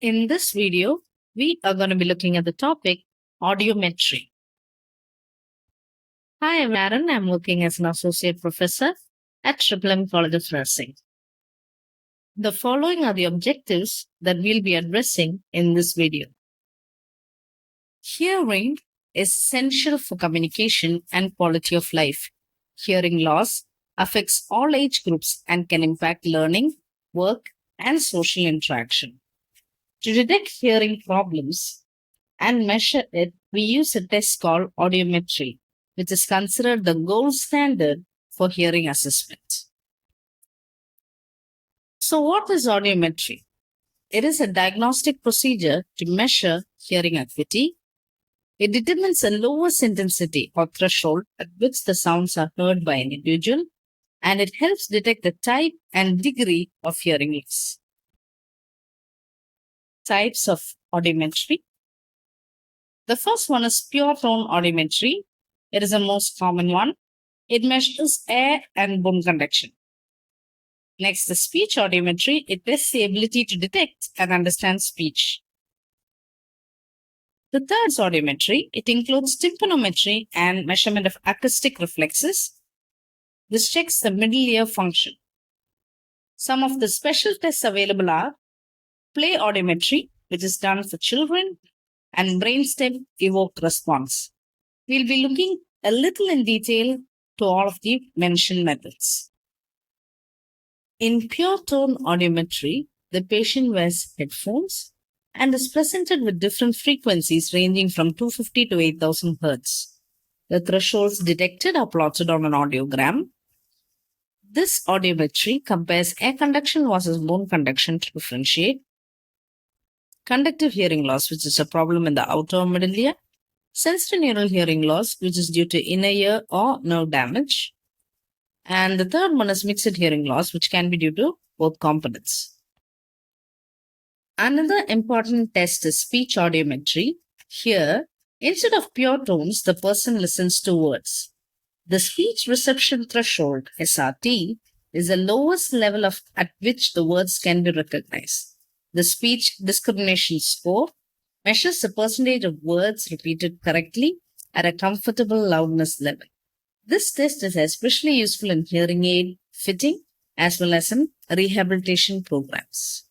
In this video, we are going to be looking at the topic audiometry. Hi, I'm Aaron. I'm working as an associate professor at M College of Nursing. The following are the objectives that we'll be addressing in this video. Hearing is essential for communication and quality of life. Hearing loss affects all age groups and can impact learning, work, and social interaction. To detect hearing problems and measure it, we use a test called audiometry, which is considered the gold standard for hearing assessment. So, what is audiometry? It is a diagnostic procedure to measure hearing acuity. It determines the lowest intensity or threshold at which the sounds are heard by an individual, and it helps detect the type and degree of hearing loss. Types of audiometry. The first one is pure tone audiometry. It is the most common one. It measures air and bone conduction. Next, the speech audiometry. It tests the ability to detect and understand speech. The third is audiometry. It includes tympanometry and measurement of acoustic reflexes. This checks the middle ear function. Some of the special tests available are play audiometry, which is done for children, and brainstem evoked response. We'll be looking a little in detail to all of the mentioned methods. In pure tone audiometry, the patient wears headphones and is presented with different frequencies ranging from 250 to 8000 Hz. The thresholds detected are plotted on an audiogram. This audiometry compares air conduction versus bone conduction to differentiate conductive hearing loss, which is a problem in the outer middle ear, sensorineural hearing loss, which is due to inner ear or nerve damage, and the third one is mixed hearing loss, which can be due to both components. Another important test is speech audiometry. Here, instead of pure tones, the person listens to words. The speech reception threshold, SRT, is the lowest level at which the words can be recognized. The speech discrimination score measures the percentage of words repeated correctly at a comfortable loudness level. This test is especially useful in hearing aid fitting as well as in rehabilitation programs.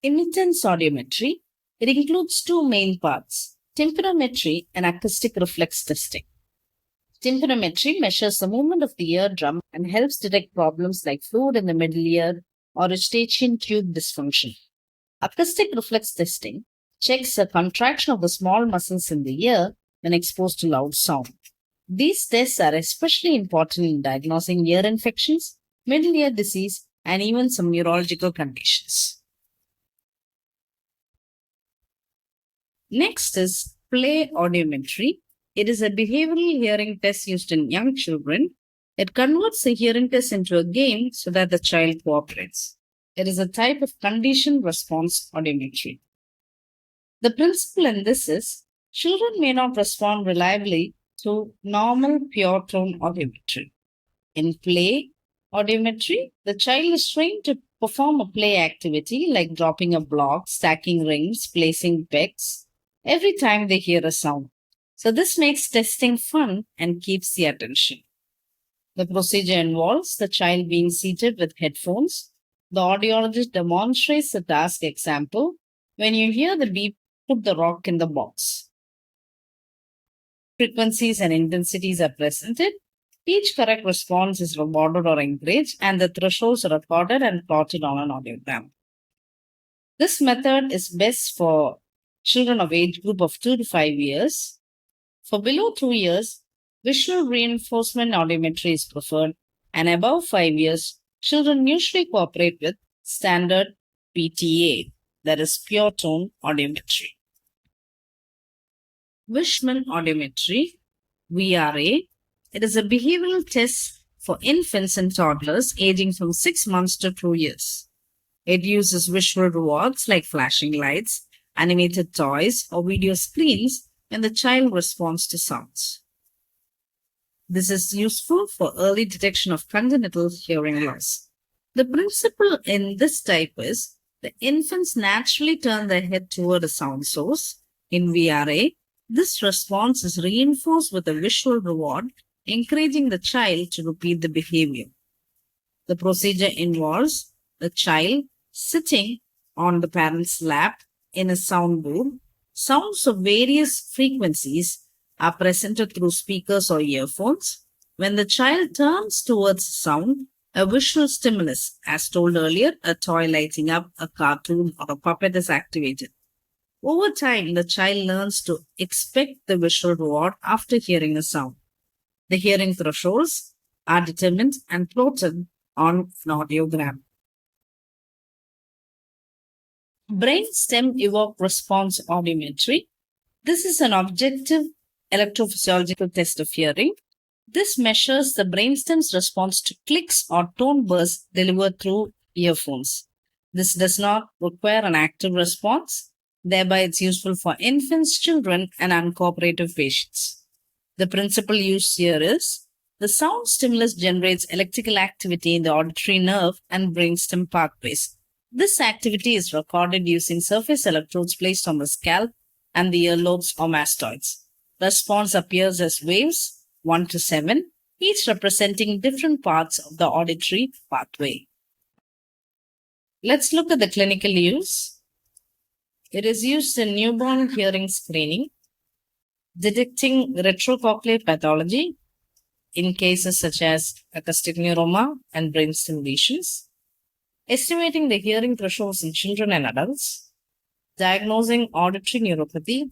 Emittance audiometry. It includes two main parts, tympanometry and acoustic reflex testing. Tympanometry measures the movement of the eardrum and helps detect problems like fluid in the middle ear or eustachian tube dysfunction. Acoustic reflex testing checks the contraction of the small muscles in the ear when exposed to loud sound. These tests are especially important in diagnosing ear infections, middle ear disease, and even some neurological conditions. Next is play audiometry. It is a behavioral hearing test used in young children. It converts the hearing test into a game so that the child cooperates. It is a type of conditioned response audiometry. The principle in this is children may not respond reliably to normal pure tone audiometry. In play audiometry, the child is trained to perform a play activity like dropping a block, stacking rings, placing pegs every time they hear a sound. So this makes testing fun and keeps the attention. The procedure involves the child being seated with headphones. The audiologist demonstrates the task example. When you hear the beep, put the rock in the box. Frequencies and intensities are presented. Each correct response is rewarded or encouraged, and the thresholds are recorded and plotted on an audiogram. This method is best for children of age group of 2 to 5 years. For below 2 years, visual reinforcement audiometry is preferred, and above 5 years, children usually cooperate with standard PTA, that is pure tone audiometry. Wishman audiometry, VRA, it is a behavioral test for infants and toddlers aging from 6 months to 2 years. It uses visual rewards like flashing lights, animated toys, or video screens when the child responds to sounds. This is useful for early detection of congenital hearing loss. The principle in this type is The infants naturally turn their head toward a sound source. In VRA, this response is reinforced with a visual reward, encouraging the child to repeat the behavior. The procedure involves the child sitting on the parent's lap in a soundboard. Sounds of various frequencies are presented through speakers or earphones. When the child turns towards sound, a visual stimulus, as told earlier, a toy lighting up, a cartoon, or a puppet is activated. Over time, the child learns to expect the visual reward after hearing a sound. The hearing thresholds are determined and plotted on an audiogram. Brainstem evoke response audiometry. This is an objective electrophysiological test of hearing. This measures the brainstem's response to clicks or tone bursts delivered through earphones. This does not require an active response, thereby it's useful for infants, children, and uncooperative patients. The principal use here is the sound stimulus generates electrical activity in the auditory nerve and brainstem pathways. This activity is recorded using surface electrodes placed on the scalp and the earlobes or mastoids. Response appears as waves 1 to 7, each representing different parts of the auditory pathway. Let's look at the clinical use. It is used in newborn hearing screening, detecting retrocochlear pathology in cases such as acoustic neuroma and brainstem lesions, estimating the hearing thresholds in children and adults, diagnosing auditory neuropathy,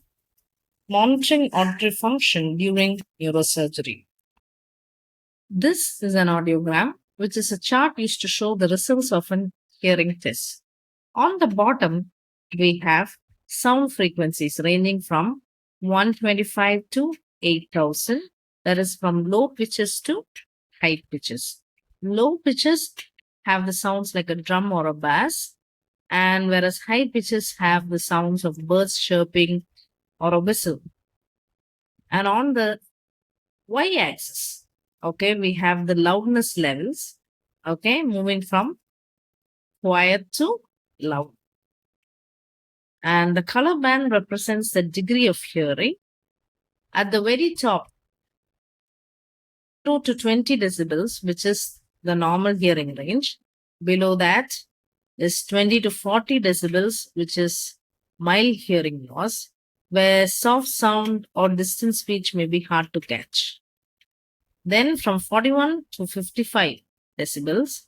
monitoring auditory function during neurosurgery. This is an audiogram, which is a chart used to show the results of an hearing test. On the bottom, we have sound frequencies ranging from 125 to 8000, that is from low pitches to high pitches. Low pitches have the sounds like a drum or a bass, and whereas high pitches have the sounds of birds chirping or a whistle. And on the y-axis, okay, we have the loudness levels, okay, moving from quiet to loud. And the color band represents the degree of hearing. At the very top, 2 to 20 decibels, which is the normal hearing range. Below that is 20 to 40 decibels, which is mild hearing loss, where soft sound or distant speech may be hard to catch. Then from 41 to 55 decibels,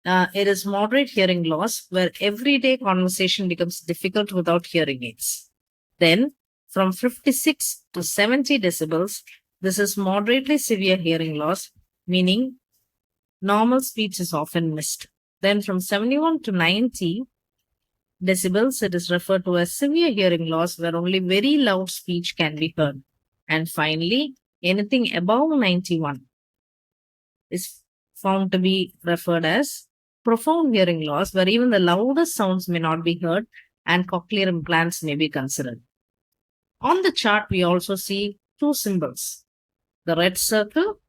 it is moderate hearing loss, where everyday conversation becomes difficult without hearing aids. Then from 56 to 70 decibels, this is moderately severe hearing loss, meaning normal speech is often missed. Then from 71 to 90 decibels, it is referred to as severe hearing loss, where only very loud speech can be heard. And finally, anything above 91 is found to be referred as profound hearing loss, where even the loudest sounds may not be heard and cochlear implants may be considered. On the chart, we also see two symbols. The red circle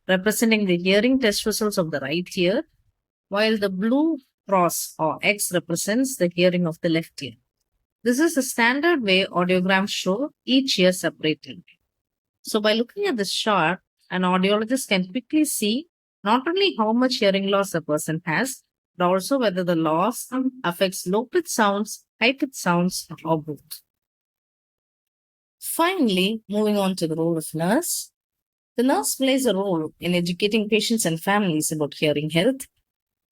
representing the hearing test results of the right ear, while the blue cross or X represents the hearing of the left ear. This is the standard way audiograms show each ear separately. So by looking at this chart, an audiologist can quickly see not only how much hearing loss a person has, but also whether the loss affects low pitch sounds, high pitch sounds, or both. Finally, moving on to the role of nurse. The nurse plays a role in educating patients and families about hearing health,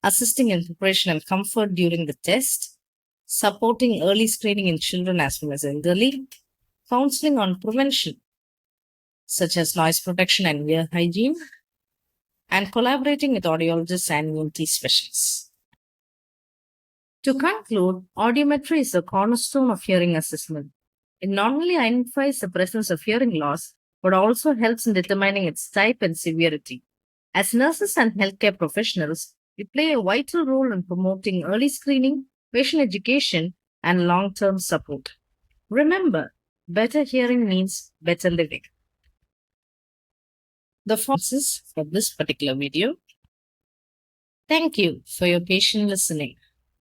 assisting in preparation and comfort during the test, supporting early screening in children as well as elderly, counseling on prevention, such as noise protection and ear hygiene, and collaborating with audiologists and ENT specialists. To conclude, audiometry is the cornerstone of hearing assessment. It not only identifies the presence of hearing loss, but also helps in determining its type and severity. As nurses and healthcare professionals, we play a vital role in promoting early screening, patient education, and long-term support. Remember, better hearing means better living. The forces for this particular video. Thank you for your patient listening.